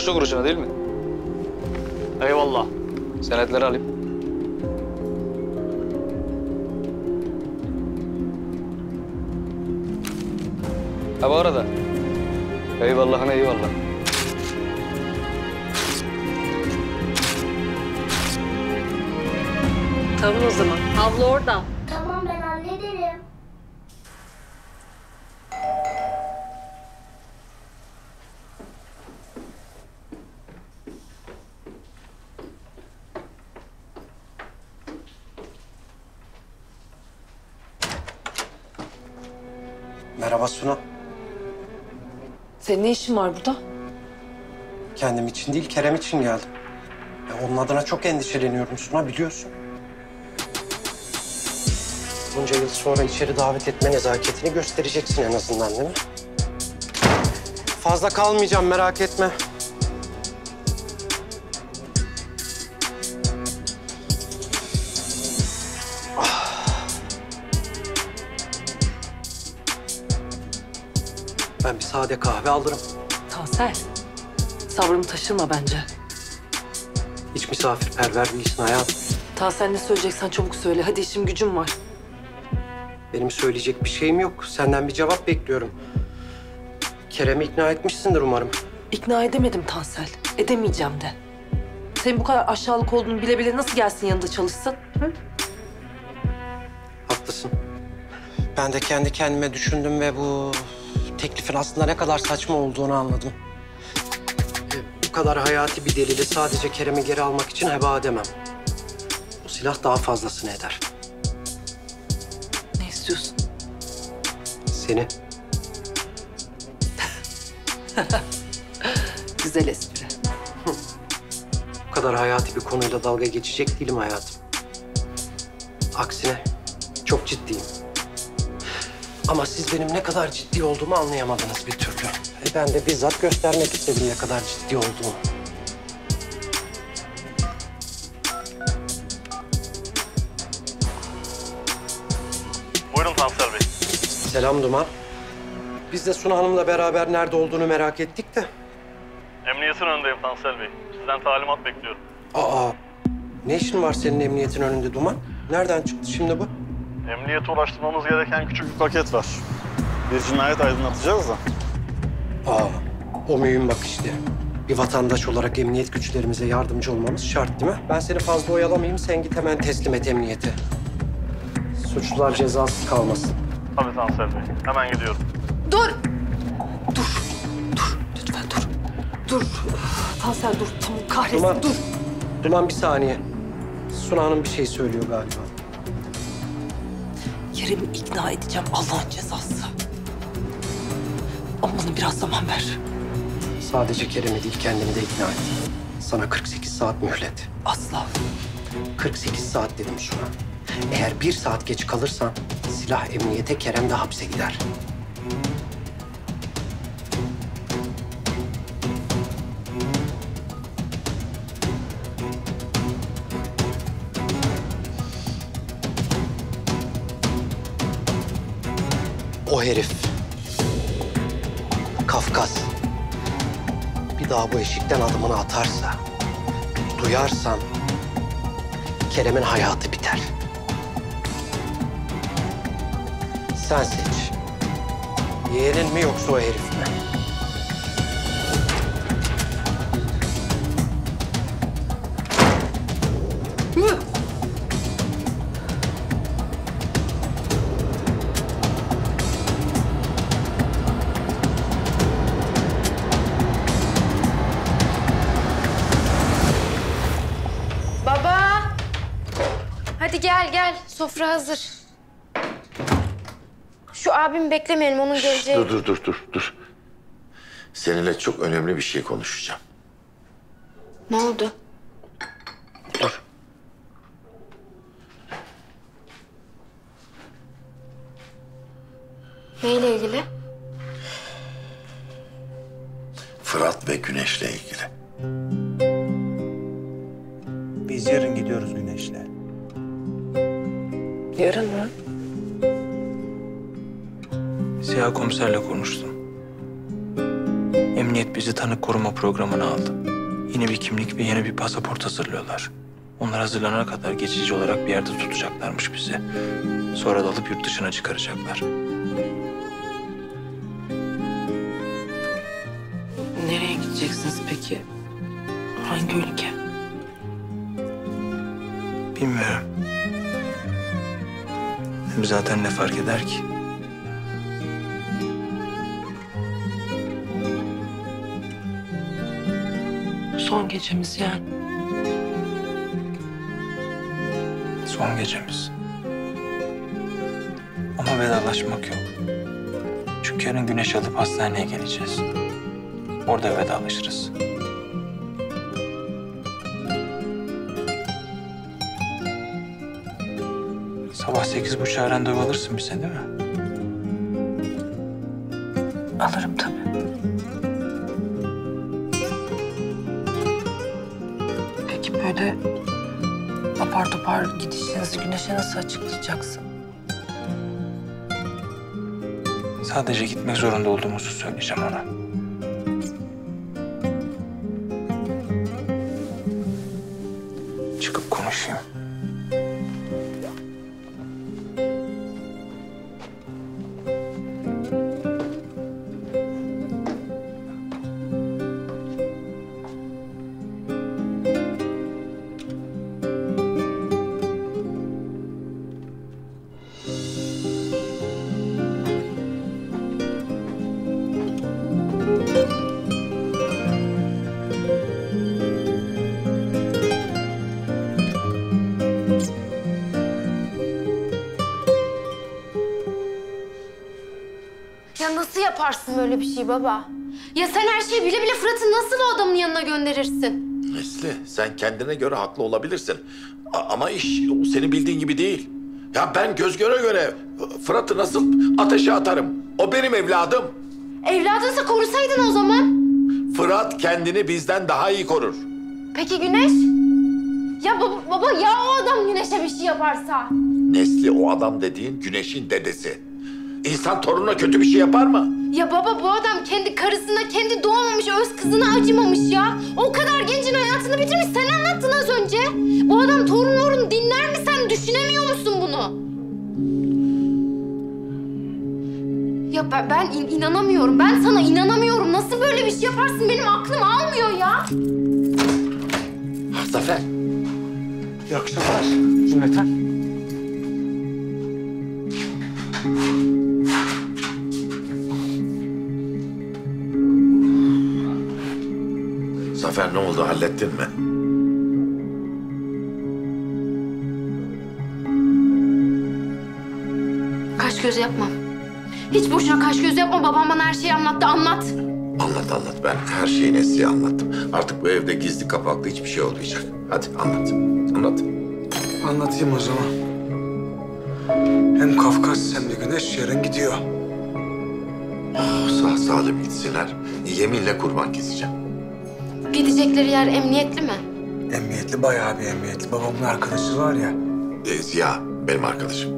Kuruşlu kuruşuna değil mi? Eyvallah. Senetleri alayım. Ha bu arada. Eyvallahına eyvallah. Tamam o zaman. Havlu orada. Tamam ben hallederim. Merhaba Suna. Senin ne işin var burada? Kendim için değil, Kerem için geldim. Ya onun adına çok endişeleniyorum Suna, biliyorsun. Bunca yıl sonra içeri davet etme nezaketini göstereceksin en azından, değil mi? Fazla kalmayacağım, merak etme. Ben bir sade kahve alırım. Tansel, sabrımı taşırma bence. Hiç misafirperver değilsin hayatım. Tansel ne söyleyeceksen çabuk söyle. Hadi işim gücüm var. Benim söyleyecek bir şeyim yok. Senden bir cevap bekliyorum. Kerem'i ikna etmişsindir umarım. İkna edemedim Tansel. Edemeyeceğim de. Senin bu kadar aşağılık olduğunu bile bile nasıl gelsin yanında çalışsın? Hı? Haklısın. Ben de kendi kendime düşündüm ve bu teklifin aslında ne kadar saçma olduğunu anladım. Bu kadar hayati bir delili sadece Kerem'i geri almak için heba edemem. Bu silah daha fazlasını eder. Ne istiyorsun? Seni. Güzel espri. Bu kadar hayati bir konuyla dalga geçecek değilim hayatım. Aksine çok ciddiyim. Ama siz benim ne kadar ciddi olduğumu anlayamadınız bir türlü. Ben de bizzat göstermek istedim ne kadar ciddi olduğumu. Buyurun Tansel Bey. Selam Duman. Biz de Suna Hanım'la beraber nerede olduğunu merak ettik de. Emniyetin önündeyim Tansel Bey. Sizden talimat bekliyorum. Aa, ne işin var senin emniyetin önünde Duman? Nereden çıktı şimdi bu? Emniyete ulaştırmamız gereken küçük bir paket var. Bir cinayet aydınlatacağız da. Aa, o mühim bak işte. Bir vatandaş olarak emniyet güçlerimize yardımcı olmamız şart değil mi? Ben seni fazla oyalamayayım, sen git hemen teslim et emniyete. Suçlular cezasız kalmasın. Tabii Tansel Bey. Hemen gidiyorum. Dur! Dur. Dur. Lütfen dur. Dur. Tansel dur. Tamam kahretsin Duman. dur. Duman bir saniye. Suna Hanım bir şey söylüyor galiba. Kerem'i ikna edeceğim Allah'ın cezası. Ama bana biraz zaman ver. Sadece Kerem'i değil kendini de ikna et. Sana 48 saat mühlet. Asla. 48 saat dedim Suna. Eğer 1 saat geç kalırsan silah emniyete, Kerem de hapse gider. O herif, Kafkas, bir daha bu eşikten adımını atarsa, duyarsam Kerem'in hayatı biter. Sen seç. Yeğenin mi yoksa o herif mi? Baba! Hadi gel gel. Sofra hazır. Şu abimi beklemeyelim. Onun geleceği... Dur. Seninle çok önemli bir şey konuşacağım. Ne oldu? Dur. Neyle ilgili? Fırat ve Güneş'le ilgili. Biz yarın gidiyoruz Güneş'le. Yarın mı? Ziya komiserle konuştum. Emniyet Emniyet bizi tanık koruma programına aldı. Yeni bir kimlik ve yeni bir pasaport hazırlıyorlar. Onlar hazırlanana kadar geçici olarak bir yerde tutacaklarmış bizi. Sonra da alıp yurt dışına çıkaracaklar. Nereye gideceksiniz peki? Hangi ülke? Bilmiyorum. Hem zaten ne fark eder ki? Son gecemiz yani. Son gecemiz. Ama vedalaşmak yok. Çünkü yarın Güneş alıp hastaneye geleceğiz. Orada vedalaşırız. Sabah 8.30'a randevu alırsın bize değil mi? Alırım tabii. Peki böyle apar topar gidişinizi Güneş'e nasıl açıklayacaksın? Sadece gitmek zorunda olduğumuzu söyleyeceğim ona. Çıkıp konuşayım. Ya nasıl yaparsın böyle bir şey baba? Ya sen her şeyi bile bile Fırat'ı nasıl o adamın yanına gönderirsin? Nesli, sen kendine göre haklı olabilirsin. Ama iş o senin bildiğin gibi değil. Ya ben göz göre göre Fırat'ı nasıl ateşe atarım? O benim evladım. Evladınsa korusaydın o zaman. Fırat kendini bizden daha iyi korur. Peki Güneş? Ya baba ya o adam Güneş'e bir şey yaparsa? Nesli, o adam dediğin Güneş'in dedesi. İnsan torununa kötü bir şey yapar mı? Ya baba bu adam kendi karısına, kendi doğmamış öz kızına acımamış ya. O kadar gencin hayatını bitirmiş. Sen anlattın az önce. Bu adam torun dinler mi sen? Düşünemiyor musun bunu? Ya ben inanamıyorum. Ben sana inanamıyorum. Nasıl böyle bir şey yaparsın? Benim aklım almıyor ya. Zafer. İyi akşamlar. Cümleten. Zafer, ne oldu, hallettin mi? Kaş göz yapma. Hiç boşuna kaş göz yapma. Babam bana her şeyi anlattı. Anlat. Anlat. Ben her şeyi Nesli'ye anlattım. Artık bu evde gizli kapaklı hiçbir şey olmayacak. Hadi anlat. Anlatayım o zaman. Hem Kafkas hem de Güneş yarın gidiyor. Sağ salim gitsinler. Yeminle kurban keseceğim. Gidecekleri yer emniyetli mi? Emniyetli, bayağı bir emniyetli. Babamın arkadaşı var ya. Ziya benim arkadaşım.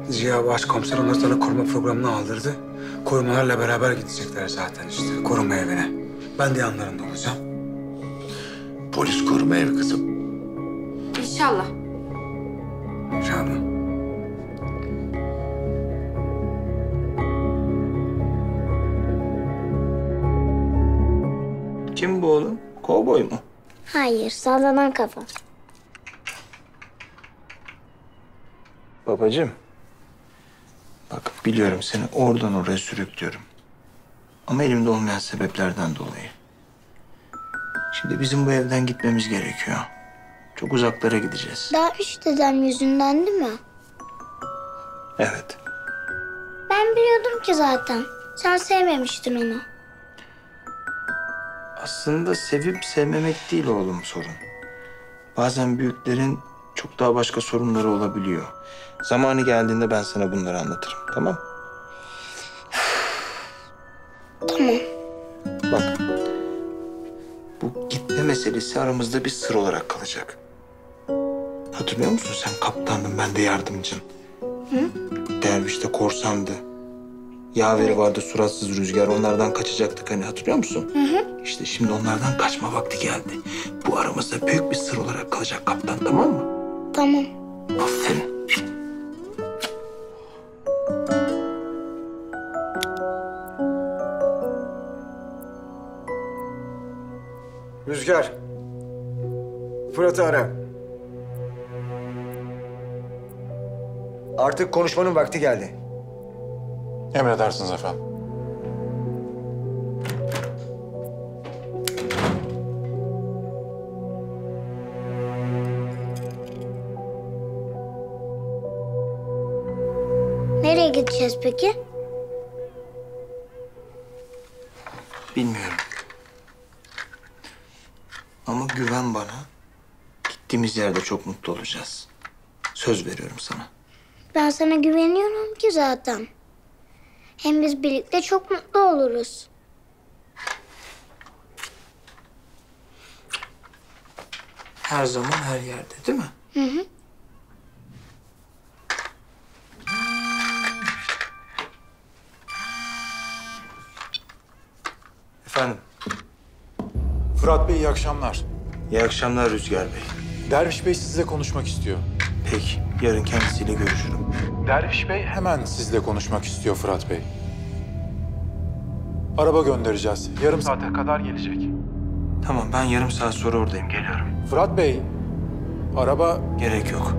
Ziya başkomiser onları sana koruma programına aldırdı. Korumalarla beraber gidecekler zaten işte koruma evine. Ben de yanlarında olacağım. Polis koruma evi kızım. İnşallah. İnşallah. Kim bu oğlum? Kovboy mu? Hayır, sallanan kafa. Babacığım. Bak biliyorum seni oradan oraya sürüklüyorum. Ama elimde olmayan sebeplerden dolayı. Şimdi bizim bu evden gitmemiz gerekiyor. Çok uzaklara gideceğiz. Daha üç dedem yüzünden değil mi? Evet. Ben biliyordum ki zaten. Sen sevmemiştin onu. Aslında sevip sevmemek değil oğlum sorun. Bazen büyüklerin çok daha başka sorunları olabiliyor. Zamanı geldiğinde ben sana bunları anlatırım, tamam? Tamam. Bak, bu gitme meselesi aramızda bir sır olarak kalacak. Hatırlıyor musun sen kaptandın, ben de yardımcın. Derviş de korsandı. Yaveri vardı, suratsız Rüzgar. Onlardan kaçacaktık hani, hatırlıyor musun? İşte şimdi onlardan kaçma vakti geldi. Bu aramızda büyük bir sır olarak kalacak kaptan, tamam mı? Tamam. Aferin. Rüzgar. Fırat'ı ara. Artık konuşmanın vakti geldi. Emredersiniz efendim. Nereye gideceğiz peki? Bilmiyorum. Ama güven bana. Gittiğimiz yerde çok mutlu olacağız. Söz veriyorum sana. Ben sana güveniyorum ki zaten. Hem biz birlikte çok mutlu oluruz. Her zaman her yerde, değil mi? Hı hı. Efendim, Fırat Bey iyi akşamlar. iyi akşamlar Rüzgar Bey. Derviş Bey sizinle konuşmak istiyor. Peki, yarın kendisiyle görüşürüm. Derviş Bey hemen sizinle konuşmak istiyor Fırat Bey. Araba göndereceğiz. Yarım saate kadar gelecek. Tamam, ben yarım saat sonra oradayım, geliyorum. Fırat Bey, araba... Gerek yok.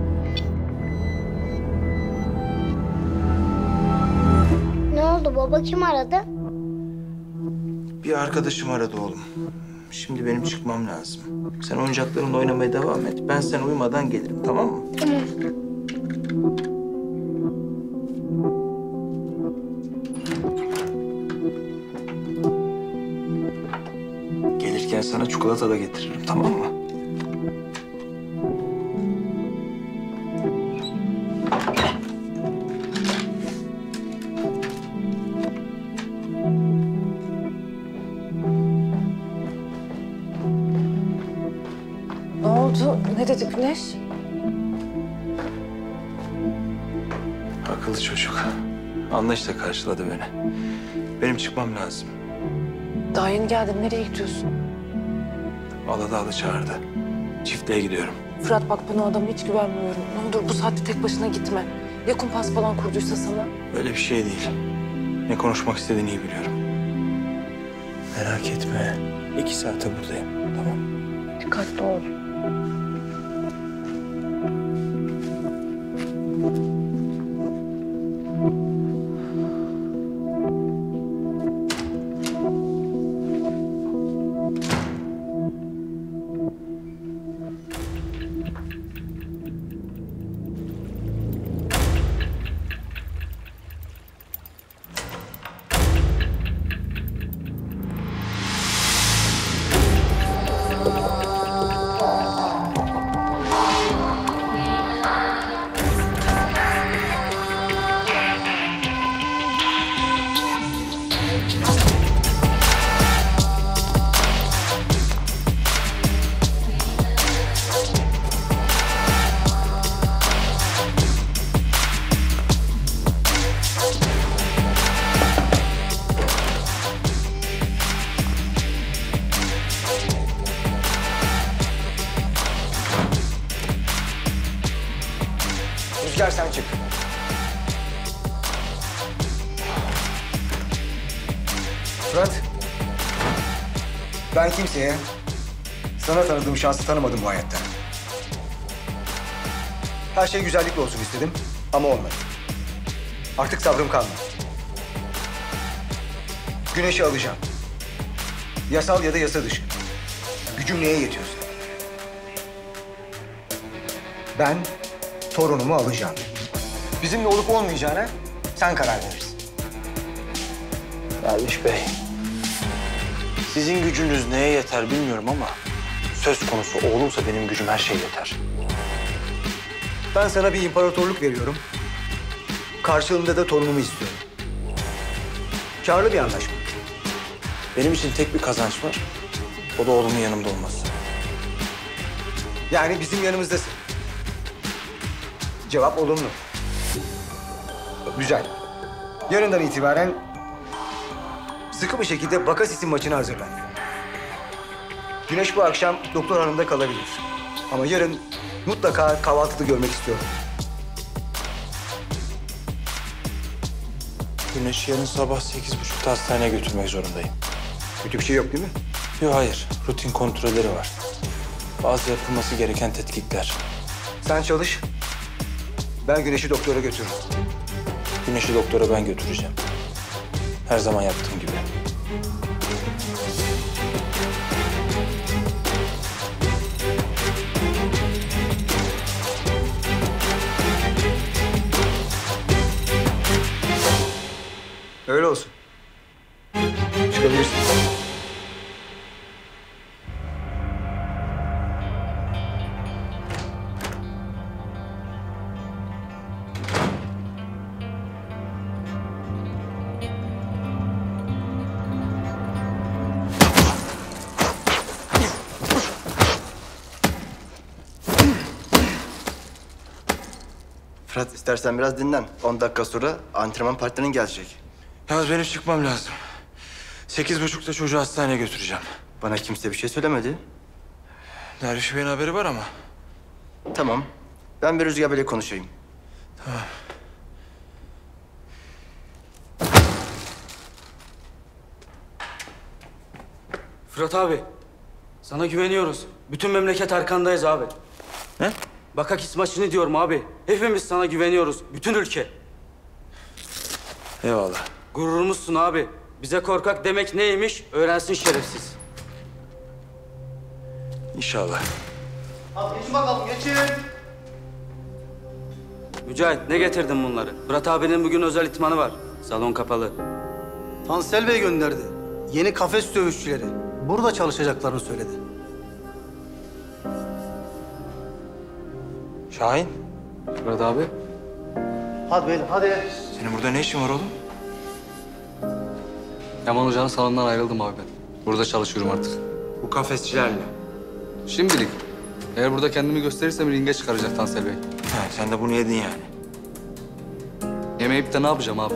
Ne oldu baba, kim aradı? Bir arkadaşım aradı oğlum. Şimdi benim çıkmam lazım. Sen oyuncaklarınla oynamaya devam et. Ben sen uyumadan gelirim, tamam mı? Tamam. Gelirken sana çikolata da getiririm, tamam mı? Ne oldu? Ne dedi Güneş? Akıllı çocuk. Anlayışla karşıladı beni. Benim çıkmam lazım. Daha yeni geldin. Nereye gidiyorsun? Aladağlı çağırdı. Çiftliğe gidiyorum. Fırat bak, ben o adama hiç güvenmiyorum. Ne olur bu saatte tek başına gitme. Ya kumpas falan kurduysa sana? Öyle bir şey değil. Ne konuşmak istediğini iyi biliyorum. Merak etme. 2 saate buradayım. Tamam. Dikkatli ol. Rüzgar sen çık. Fırat. Ben kimseye sana tanıdığım şansı tanımadım bu hayatta. Her şey güzellikle olsun istedim ama olmadı. Artık sabrım kalmadı. Güneş'i alacağım. Yasal ya da yasa dışı. Gücüm neye yetiyorsa. Ben torunumu alacağım. Bizimle olup olmayacağına sen karar verirsin. Derviş Bey. Sizin gücünüz neye yeter bilmiyorum ama söz konusu oğlumsa benim gücüm her şeye yeter. Ben sana bir imparatorluk veriyorum. Karşılığında da torunumu istiyorum. Kârlı bir anlaşma. Benim için tek bir kazanç var. O da oğlumun yanımda olması. Yani bizim yanımızdasın. Cevap olumlu. Güzel. Yarından itibaren sıkı bir şekilde Bakasis'in maçına hazırlan. Güneş bu akşam doktor hanımda kalabilir. Ama yarın mutlaka kahvaltıda görmek istiyorum. Güneş'i yarın sabah 8.30'da hastaneye götürmek zorundayım. Kötü bir şey yok değil mi? Yok hayır, rutin kontrolleri var. Bazı yapılması gereken tetkikler. Sen çalış. Ben Güneş'i doktora götürürüm. Güneş'i doktora ben götüreceğim. Her zaman yaptığım gibi. Öyle olsun. Çıkabilirsin. Fırat istersen biraz dinlen. 10 dakika sonra antrenman partnerin gelecek. Yalnız benim çıkmam lazım. 8.30'da çocuğu hastaneye götüreceğim. Bana kimse bir şey söylemedi. Derviş Bey'in haberi var ama. Tamam. Ben bir Rüzgar Bey'le konuşayım. Tamam. Fırat abi, sana güveniyoruz. Bütün memleket arkandayız abi. Ne? Bakakis maçını diyorum abi. Hepimiz sana güveniyoruz. Bütün ülke. Eyvallah. Gururumuzsun abi. Bize korkak demek neymiş öğrensin şerefsiz. İnşallah. Hadi geçin bakalım, geçin. Mücahit ne getirdin bunları? Fırat abinin bugün özel itmanı var. Salon kapalı. Tansel Bey gönderdi. Yeni kafes dövüşçüleri. Burada çalışacaklarını söyledi. Şahin. Fırat abi. Hadi beyler, hadi. Senin burada ne işin var oğlum? Yaman Hoca'nın salonundan ayrıldım abi ben. Burada çalışıyorum artık. Bu kafesçilerle. Şimdilik. Eğer burada kendimi gösterirsem ringe çıkaracak Tansel Bey. Ha, sen de bunu yedin yani. Yemeyip de ne yapacağım abi?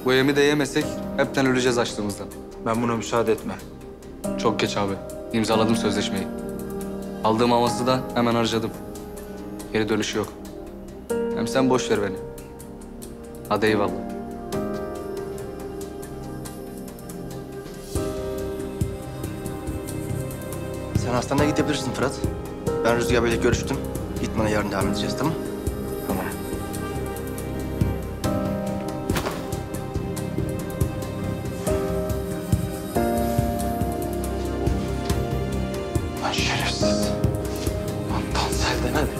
Bu yemi de yemesek hepten öleceğiz açlığımızdan. Ben buna müsaade etmem. Çok geç abi. İmzaladım sözleşmeyi. Aldığım aması da hemen harcadım. Geri dönüşü yok. Hem sen boş ver beni. Hadi eyvallah. Sen hastaneye gidebilirsin Fırat. Ben Rüzgar Bey'le görüştüm. İtmana yarın devam edeceğiz, tamam? Tamam. Lan şerefsiz. Lan Tansel demedi.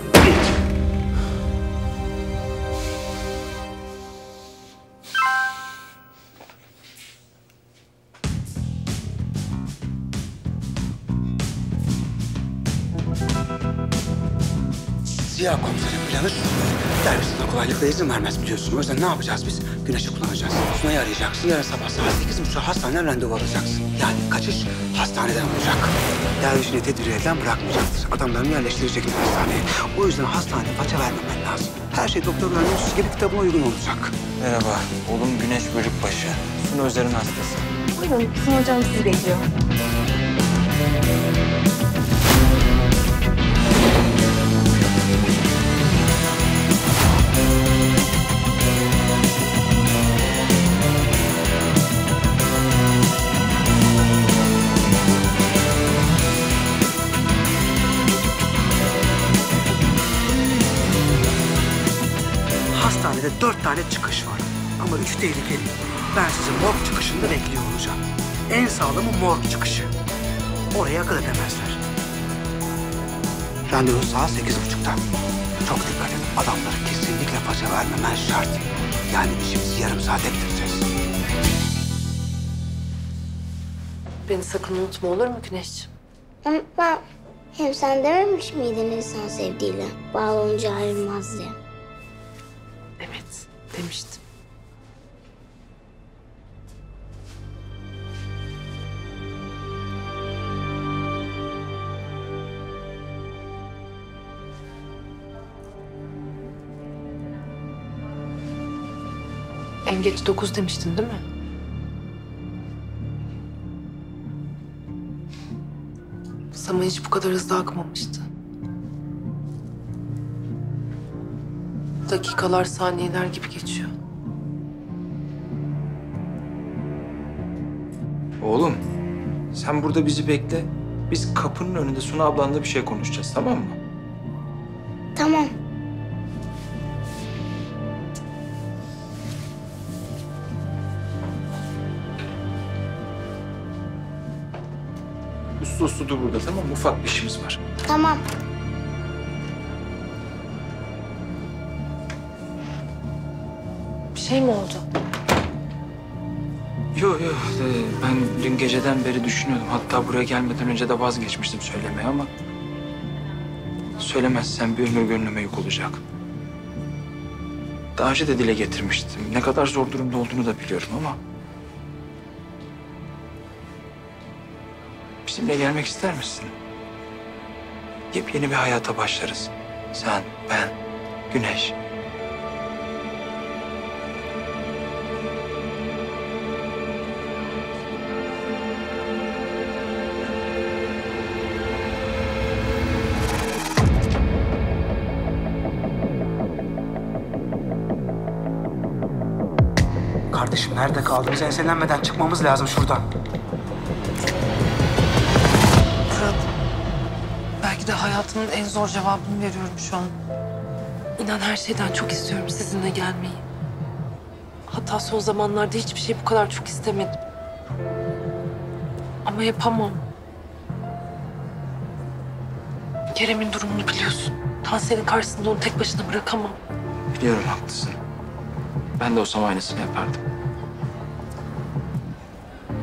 Ziya komiserin planı şu. Derviş sana kolaylıkla izin vermez biliyorsun. O yüzden ne yapacağız biz? Güneşi kullanacağız. Sunay'ı arayacaksın. Yarın sabah saat 8.30'da hastaneden randevu alacaksın. Yani kaçış hastaneden olacak. Derviş'ini tedbir elden bırakmayacaktır. Adamlarını yerleştirecektir hastaneye. O yüzden hastaneye faça vermemen lazım. Her şey doktor randevusu gibi kitabına uygun olacak. Merhaba. Oğlum Güneş Bölükbaşı. Sunu Özer'in hastası. Buyurun, Sun hocam sizi bekliyor. Hastanede 4 tane çıkış var. Ama 3 tehlikeli. Ben sizi morg çıkışında bekliyor olacağım. En sağlamı morg çıkışı. Oraya akıl edemezler. Randevu saat 8.30'da. Çok dikkat et. Adamlara kesinlikle faça vermemen şart. Yani işimizi yarım saate bitireceğiz. Beni sakın unutma olur mu Güneşciğim? Unutmam. Hem sen dememiş miydin insan sevdiğiyle bağlı olunca ayrılmaz diye? Evet, demiştim. En geç 9 demiştin değil mi? Zaman hiç bu kadar hızlı akmamıştı. Dakikalar saniyeler gibi geçiyor. Oğlum, sen burada bizi bekle. Biz kapının önünde Suna ablanla bir şey konuşacağız, tamam mı? Tamam. Uslu uslu dur burada, tamam mı? Ufak bir işimiz var. Tamam. Bir şey mi oldu? Yok yok, ben dün geceden beri düşünüyordum. Hatta buraya gelmeden önce de vazgeçmiştim söylemeye ama... söylemezsem bir ömür gönlüme yük olacak. Daha önce de dile getirmiştim. Ne kadar zor durumda olduğunu da biliyorum ama... bizimle gelmek ister misin? Yepyeni bir hayata başlarız. Sen, ben, Güneş. Kardeşim nerede kaldınız? Enselenmeden çıkmamız lazım şuradan. Fırat, belki de hayatımın en zor cevabını veriyorum şu an. İnan her şeyden çok istiyorum sizinle gelmeyi. Hatta son zamanlarda hiçbir şey bu kadar çok istemedim. Ama yapamam. Kerem'in durumunu biliyorsun. Tansel'in karşısında onu tek başına bırakamam. Biliyorum, haklısın. Ben de olsam aynısını yapardım.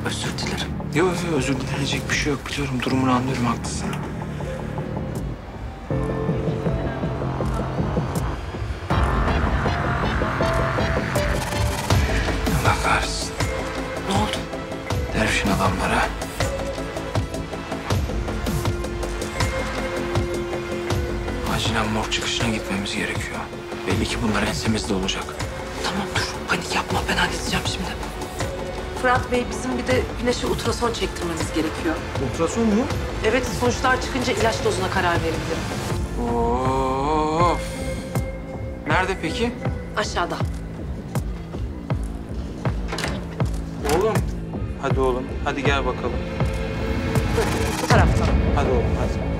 Özür dilerim. Yok yok, özür dilenecek bir şey yok. Biliyorum, durumunu anlıyorum, haklısın. Allah kahretsin. Ne oldu? Dervişin adamlara. Acilen morg çıkışına gitmemiz gerekiyor. Belli ki bunlar ensemizde olacak. Tamam dur, panik yapma. Ben halledeceğim şimdi. Fırat Bey, bizim bir de Güneş'e ultrason çektirmemiz gerekiyor. Ultrason mu? Evet, sonuçlar çıkınca ilaç dozuna karar verebilirim. Of. Nerede peki? Aşağıda. Oğlum. Hadi oğlum, hadi gel bakalım. Bu taraftan. Hadi oğlum, hadi.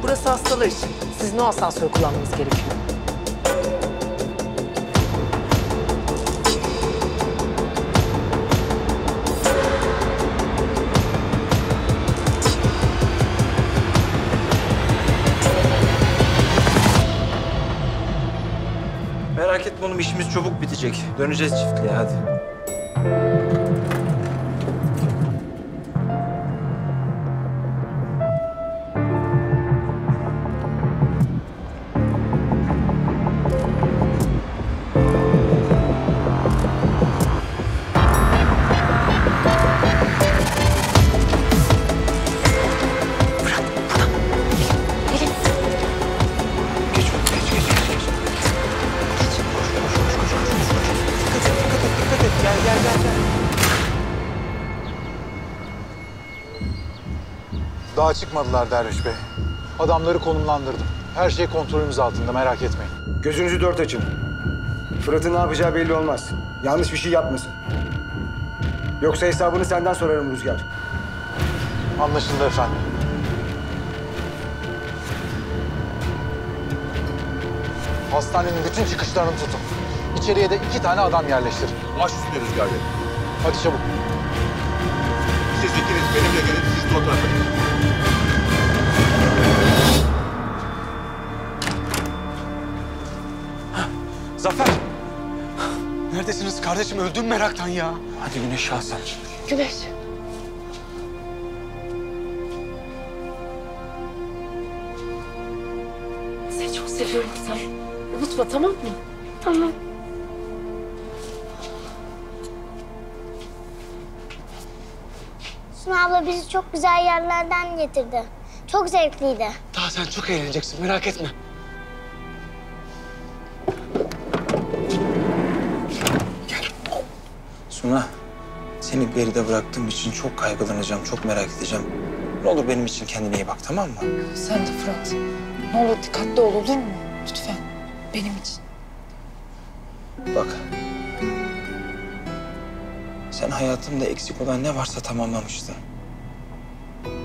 Burası hastalar için. Sizin o asansörü kullanmanız gerekiyor. Merak etme oğlum, işimiz çabuk bitecek. Döneceğiz çiftliğe, hadi. Daha çıkmadılar Derviş Bey. Adamları konumlandırdım. Her şey kontrolümüz altında, merak etmeyin. Gözünüzü dört açın. Fırat'ın ne yapacağı belli olmaz. Yanlış bir şey yapmasın. Yoksa hesabını senden sorarım Rüzgar. Anlaşıldı efendim. Hastanenin bütün çıkışlarını tutun. İçeriye de 2 tane adam yerleştirin. Baş üstüne Rüzgar Bey. Hadi çabuk. Siz ikiniz benimle gelin, siz de o tarafa gidin. Zafer! Neredesiniz kardeşim? Öldüm meraktan ya. Hadi Güneş, al sen. Güneş. Seni çok seviyorum sen. Unutma, tamam mı? Tamam. Esma abla bizi çok güzel yerlerden getirdi. Çok zevkliydi. Daha sen çok eğleneceksin, merak etme. Suna, seni geride bıraktığım için çok kaygılanacağım, çok merak edeceğim. Ne olur benim için kendine iyi bak, tamam mı? Sen de Fırat. Ne olur dikkatli ol, olur mu? Lütfen. Benim için. Bak. Sen hayatımda eksik olan ne varsa tamamlamıştın.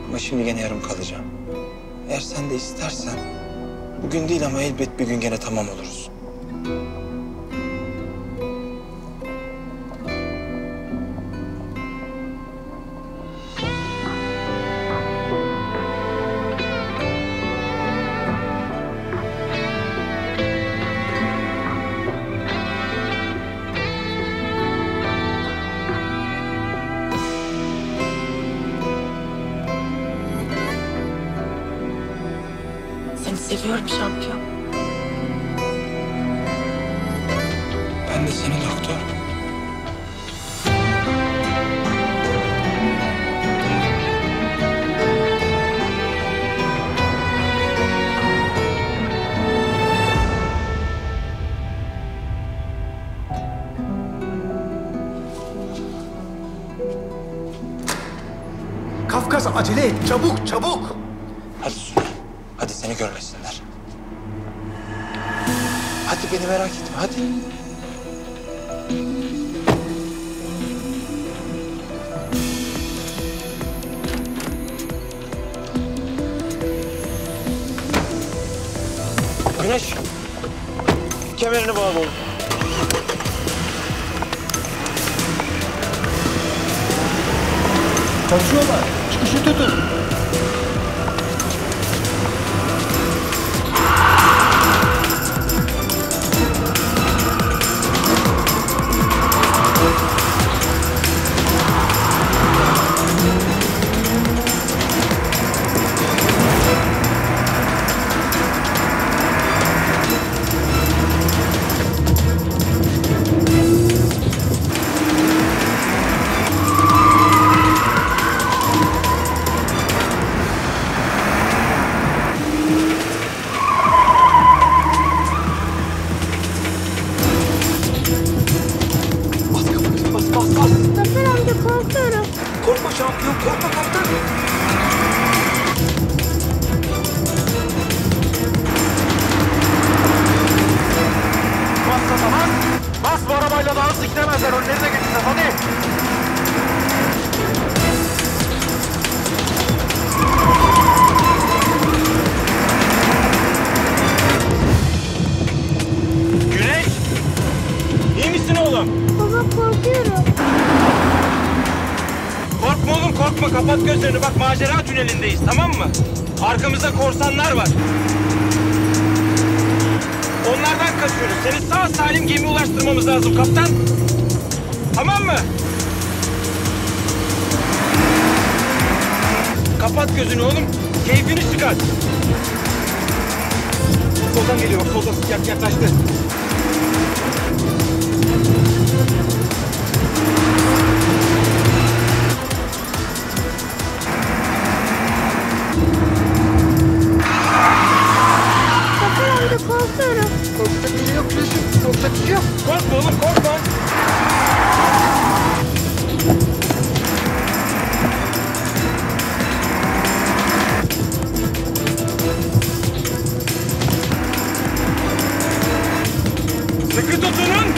Ama şimdi gene yarım kalacağım. Eğer sen de istersen, bugün değil ama elbet bir gün gene tamam oluruz. Seni seviyorum şampiyon. Ben de seni doktor. Kafkas acele et, çabuk çabuk. Hadi Suna, hadi seni görmesinler. Hadi beni merak etme, hadi. Güneş, kemerini bağla oğlum. Kaçıyorlar, çıkışı tutun. Zafer amca korkuyorum. Korkma şampiyon, korkma kaptan. Bas gaza bas. Bas, bu arabayla daha hızlı gidemezler. Önlerine geçeceğiz, hadi. Güneş, iyi misin oğlum? Baba korkuyorum. Korkma oğlum, korkma. Kapat gözlerini. Bak, macera tünelindeyiz, tamam mı? Arkamızda korsanlar var. Onlardan kaçıyoruz. Seni sağ salim gemiye ulaştırmamız lazım kaptan. Tamam mı? Kapat gözünü oğlum. Keyfini çıkar. Soldan geliyor, soldan yaklaştı. Zafer amca korkuyorum. Korkacak bir şey yok Güneş'im, korkacak bir şey yok. Korkma oğlum, korkma. Sıkı tutunun.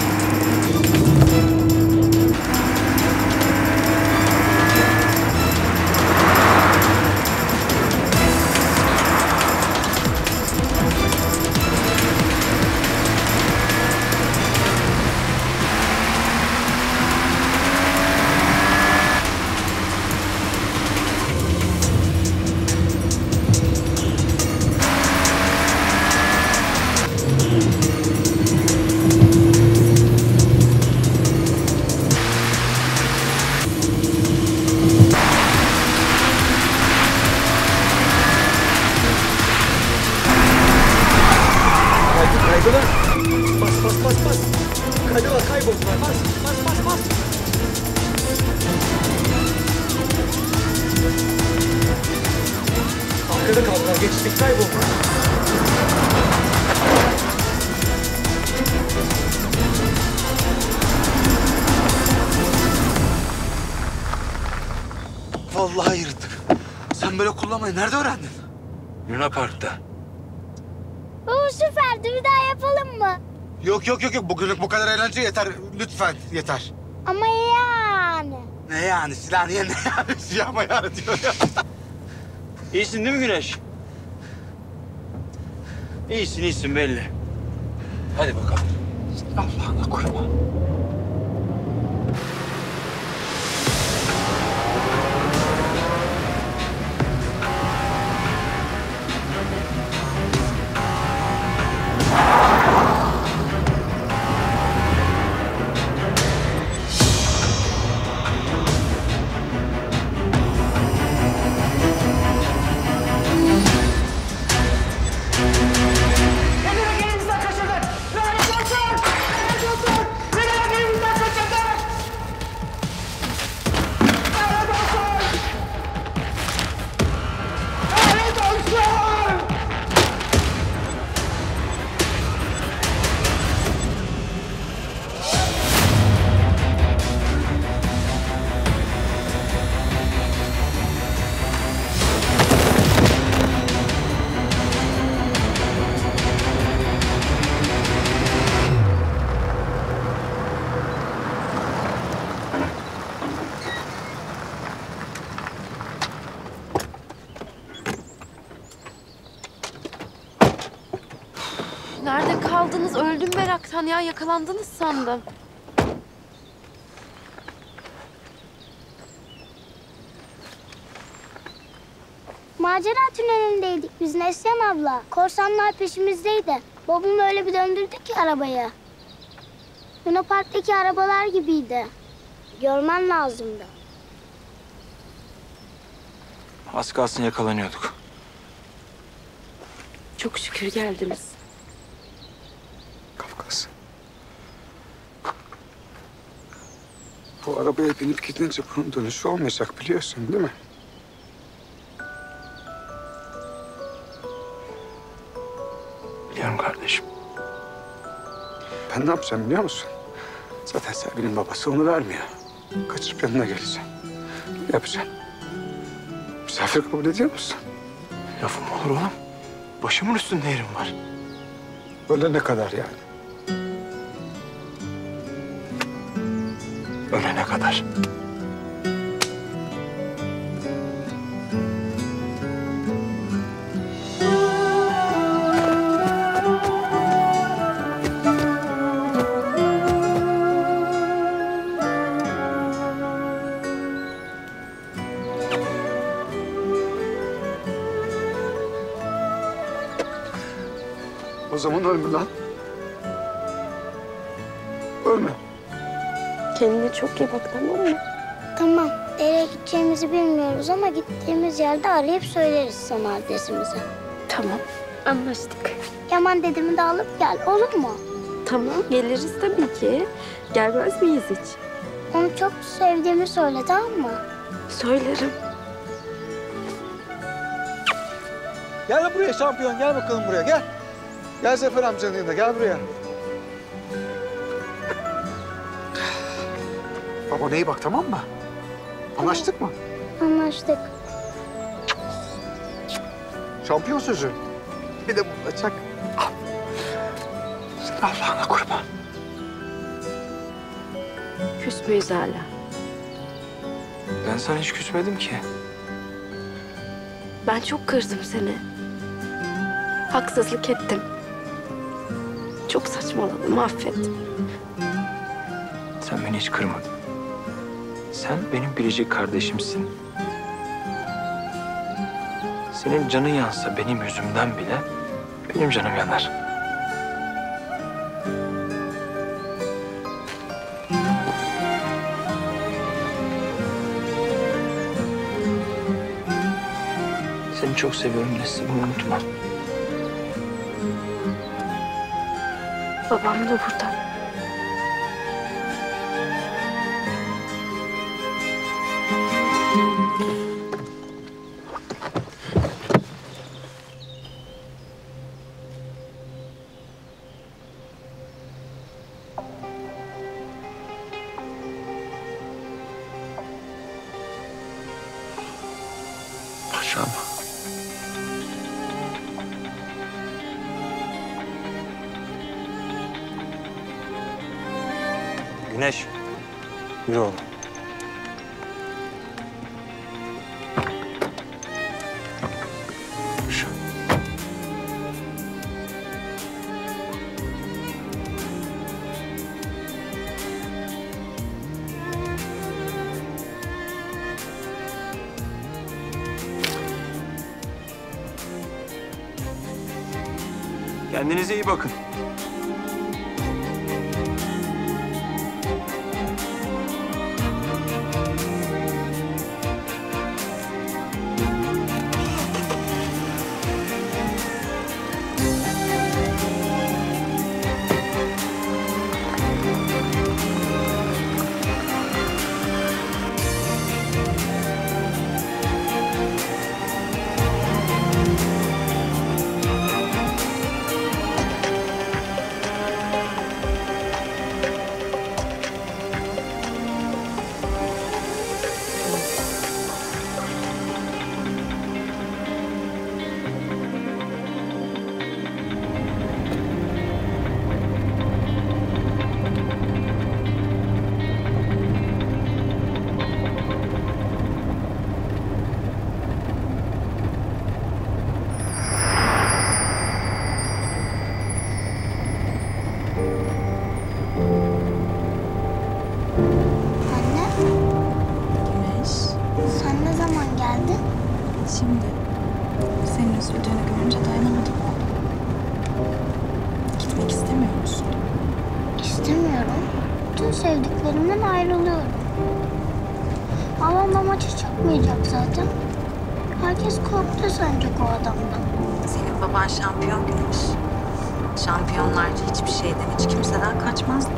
Kaydılar. Bas bas bas bas. Kaydılar, kayboldular. Bas bas bas bas. Arkada kaldılar. Geçtik, kayboldu. Vallahi yırttık. Sen böyle kullanmayı nerede öğrendin? Luna Park'ta. Baba süperdi. Bir daha yapalım mı? Yok. Bugünlük bu kadar eğlence yeter. Lütfen yeter. Ama yani. Ne yani? Silah niye ne yani? Silah mı yani diyor ya. İyisin değil mi Güneş? İyisin belli. Hadi bakalım. Allah'ına kurban. Nerede kaldınız? Öldüm meraktan ya. Yakalandınız sandım. Macera tünelindeydik biz Neslihan abla. Korsanlar peşimizdeydi. Babam öyle bir döndürdü ki arabayı. Luna Park'taki arabalar gibiydi. Görmen lazımdı. Az kalsın yakalanıyorduk. Çok şükür geldiniz. Kafkas. Bu arabaya binip gidince bunun dönüşü olmayacak biliyorsun değil mi? Biliyorum kardeşim. Ben ne yapacağım biliyor musun? Zaten Selvi'nin babası onu vermiyor. Kaçırıp yanına geleceğim. Ne yapacağım? Misafir kabul ediyor musun? Lafım olur oğlum. Başımın üstünde yerim var. Ölene kadar yani. Ölene kadar. O zaman ölme lan. Ölme. Kendine çok iyi bak, tamam mı? Tamam. Nereye gideceğimizi bilmiyoruz ama gittiğimiz yerde arayıp söyleriz sana adresimizi. Tamam, anlaştık. Yaman dedemi de alıp gel, olur mu? Tamam, geliriz tabii ki. Gelmez miyiz hiç? Onu çok sevdiğimi söyle, tamam mı? Söylerim. Gel buraya şampiyon. Gel bakalım buraya. Gel. Gel Zafer amcanın yanına. Gel buraya. Baba iyi bak tamam mı? Anlaştık mı? Anlaştık. Şampiyon sözü. Bir de burada çak. Sen Allah'ına kurban. Küs müyüz hala? Ben sana hiç küsmedim ki. Ben çok kırdım seni. Haksızlık ettim. Çok saçmaladım, affet. Sen beni hiç kırmadın. Sen benim biricik kardeşimsin. Senin canın yansa benim yüzümden bile benim canım yanar. Seni çok seviyorum Nesli, bunu unutma. Babam da burada. uşağım. Güneş. Yürü oğlum. Kendinize iyi bakın. Sen ne zaman geldin? Şimdi. Senin üzüldüğünü görünce dayanamadım. Gitmek istemiyor musun? İstemiyorum. Bütün sevdiklerimden ayrılıyorum. Babam da maça çıkmayacak zaten. Herkes korktu sence o adamdan. Senin baban şampiyon Güneş. Şampiyonlarca hiçbir şeyden, hiç kimseden kaçmazlar.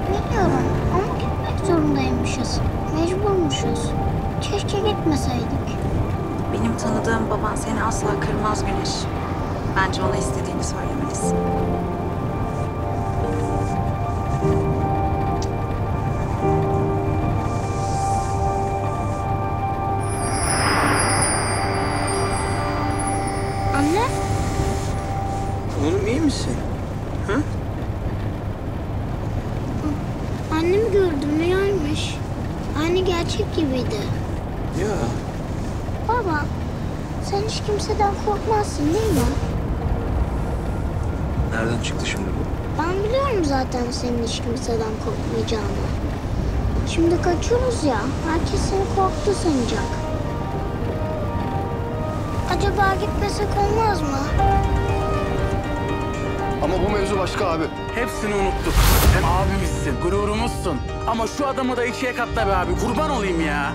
Biliyorum ama gitmek zorundaymışız. Mecburmuşuz. Keşke gitmeseydik. Benim tanıdığım baban seni asla kırmaz Güneş. Bence ona istediğini söylemelisin. Anne? Oğlum iyi misin? Ha? Annemi gördüm, rüyaymış. Aynı gerçek gibiydi. Ya. Baba, sen hiç kimseden korkmazsın değil mi? Nereden çıktı şimdi bu? Ben biliyorum zaten senin hiç kimseden korkmayacağını. Şimdi kaçıyoruz ya, herkes seni korktu sanacak. Acaba gitmesek olmaz mı? Ama bu mevzu başka abi. Hepsini unuttuk. Sen abimizsin, gururumuzsun. Ama şu adamı da ikiye katla be abi. Kurban olayım ya.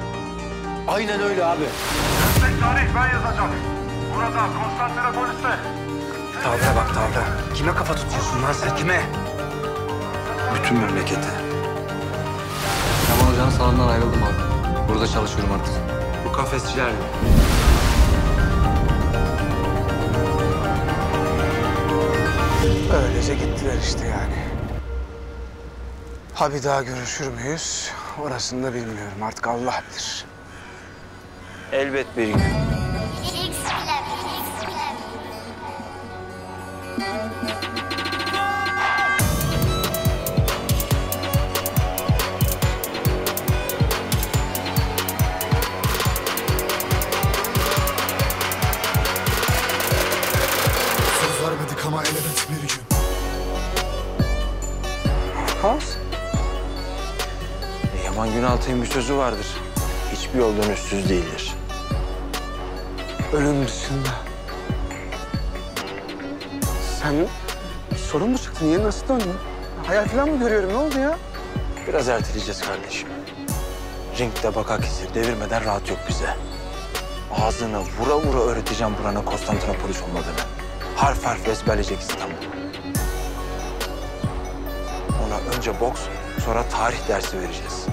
Aynen öyle abi. Gerçek tarih ben yazacağım. Burada Konstantinopolis'te. Tavra bak tavra. Kime kafa tutuyorsun lan sen kime? Bütün memlekete. Yaman Hoca'nın salonundan ayrıldım abi. Burada çalışıyorum artık. Bu kafesçiler mi? Öylece gittiler işte yani. Ha bir daha görüşür müyüz? Orasını da bilmiyorum. Artık Allah bilir. Elbet bir gün. Söz vermedik ama elbet bir gün. Has. Yaman Günaltay'ın bir sözü vardır. Hiçbir yoldan üstsüz değildir. Ölüm dışında. Sen sorun mu çıktı? Niye nasıl döndün? Hayal falan mı görüyorum? Ne oldu ya? Biraz erteleyeceğiz kardeşim. Ringde baka kesir devirmeden rahat yok bize. Ağzını vura vura öğreteceğim buranın Konstantinopolis olmadığını. Harf harf ezberleyecek İstanbul. Ona önce boks, sonra tarih dersi vereceğiz.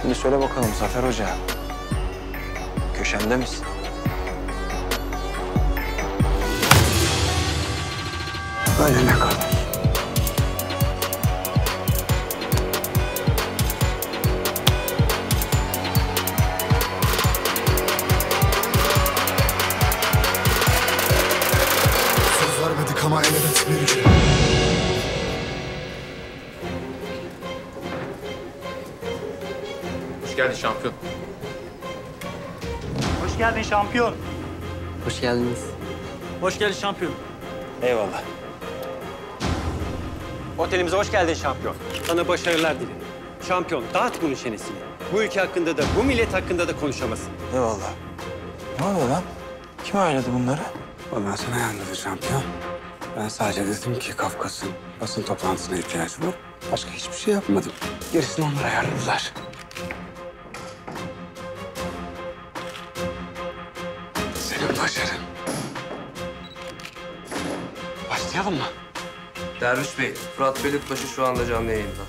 Şimdi söyle bakalım Zafer Hoca. Köşende misin? Ölene kadar. ama elbet büyücü. Hoş geldin şampiyon. Hoş geldin şampiyon. Hoş geldiniz. Hoş geldin şampiyon. Eyvallah. Otelimize hoş geldin şampiyon. Sana başarılar dilerim. Şampiyon, dağıt bunun çenesini. Bu ülke hakkında da, bu millet hakkında da konuşamazsın. Eyvallah. Ne oluyor lan? Kim ayarladı bunları? Vallahi sana ayarladı şampiyon. Ben sadece dedim ki Kafkas'ın basın toplantısına ihtiyacı var. Başka hiçbir şey yapmadım. Gerisini onlar ayarladılar. Senin başarın. Başlayalım mı? Derviş Bey, Fırat Bölükbaşı şu anda canlı yayında.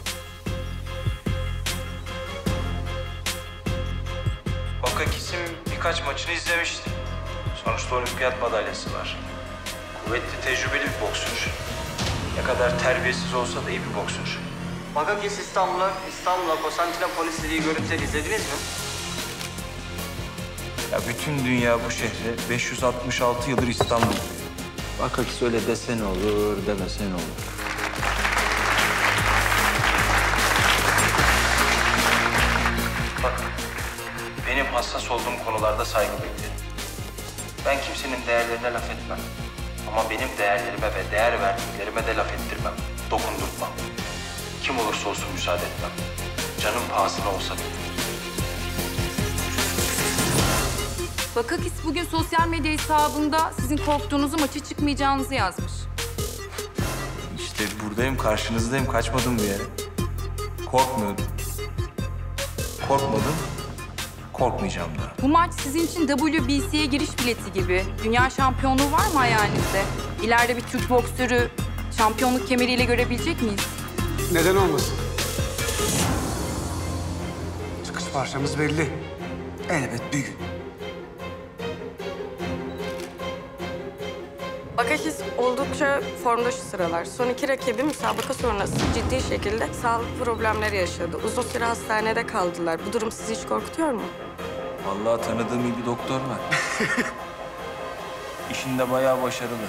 Bakakis'in birkaç maçını izlemiştim. Sonuçta olimpiyat madalyası var. Kuvvetli, tecrübeli bir boksör. Ne kadar terbiyesiz olsa da iyi bir boksör. Bakakis İstanbul'a Konstantinopolis dediği görüntüleri izlediniz mi? Ya bütün dünya bu şehre 566 yıldır İstanbul. Bakakis öyle desen olur, demesen olur. Bak, benim hassas olduğum konularda saygı beklerim. Ben kimsenin değerlerine laf etmem. Ama benim değerlerime ve değer verdiklerime de laf ettirmem. Dokundurtmam. Kim olursa olsun müsaade etmem. Canım pahasına olsa bile. Bakakis bugün sosyal medya hesabında sizin korktuğunuzu, maça çıkmayacağınızı yazmış. İşte buradayım, karşınızdayım. Kaçmadım bir yere. Korkmuyordum. Korkmadım. Korkmayacağım da. Bu maç sizin için WBC'ye giriş bileti gibi. Dünya şampiyonluğu var mı hayalinizde? İleride bir Türk boksörü şampiyonluk kemeriyle görebilecek miyiz? Neden olmasın? Çıkış parçamız belli. Elbet bir gün. Bakakis oldukça formda şu sıralar. Son iki rakibi müsabaka sonrası ciddi şekilde sağlık problemleri yaşadı. Uzun süre hastanede kaldılar. Bu durum sizi hiç korkutuyor mu? Vallahi tanıdığım iyi bir doktor var. İşinde bayağı başarılı.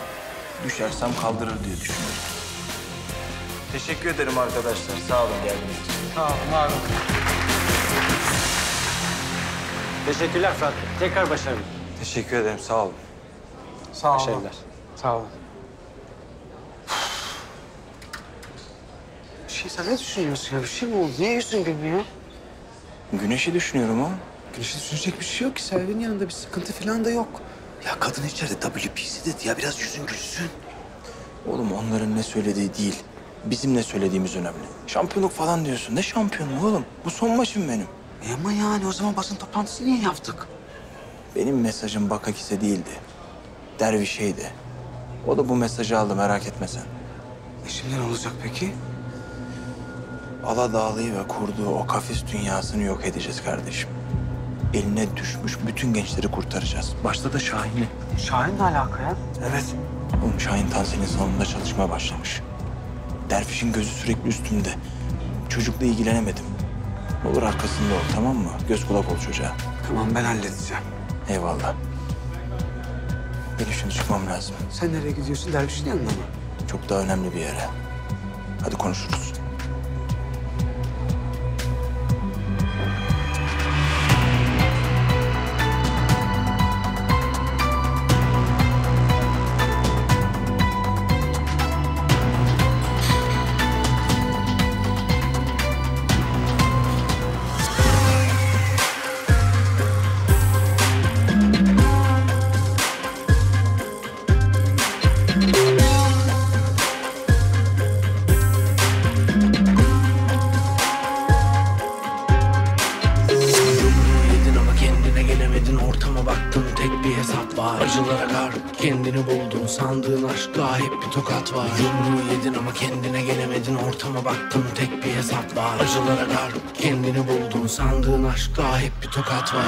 Düşersem kaldırır diye düşünüyorum. Teşekkür ederim arkadaşlar. Sağ olun geldiğiniz için. Sağ olun, var olun. Teşekkürler Fırat. Tekrar başarılı. Teşekkür ederim. Sağ olun. Sağ olun. Başarılar. Sağ olun. Sen ne düşünüyorsun ya? Bir şey mi oldu? Niye yüzün gülmüyor? Güneşi düşünüyorum ama. Güneşi düşünecek bir şey yok ki. Selvi'nin yanında bir sıkıntı falan da yok. Ya kadın içeride WBC dedi ya. Biraz yüzün gülsün. Oğlum onların ne söylediği değil. Bizim ne söylediğimiz önemli. Şampiyonluk falan diyorsun. Ne şampiyonu oğlum? Bu son maçım benim. Ama yani o zaman basın toplantısı niye yaptık? Benim mesajım Bakakis'e değildi. Dervişe'ydi. O da bu mesajı aldı, merak etme sen. Şimdi ne olacak peki? Aladağlı'yı ve kurduğu o kafes dünyasını yok edeceğiz kardeşim. Eline düşmüş bütün gençleri kurtaracağız. Başta da Şahin'i. Şahin ne alaka ya? Evet. Oğlum Şahin Tansel'in salonunda çalışmaya başlamış. Derviş'in gözü sürekli üstümde. Çocukla ilgilenemedim. Ne olur arkasında ol, tamam mı? Göz kulak ol çocuğa. Tamam, ben halledeceğim. Eyvallah. Benim şimdi çıkmam lazım. Sen nereye gidiyorsun? Derviş'in yanına mı? Çok daha önemli bir yere. Hadi konuşuruz. Acılara karp kendini buldun, sandığın aşkla hep bir tokat var. Yumruğu yedin ama kendine gelemedin, ortama baktın tek bir hesap var. Acılara karp kendini buldun, sandığın aşkla hep bir tokat var.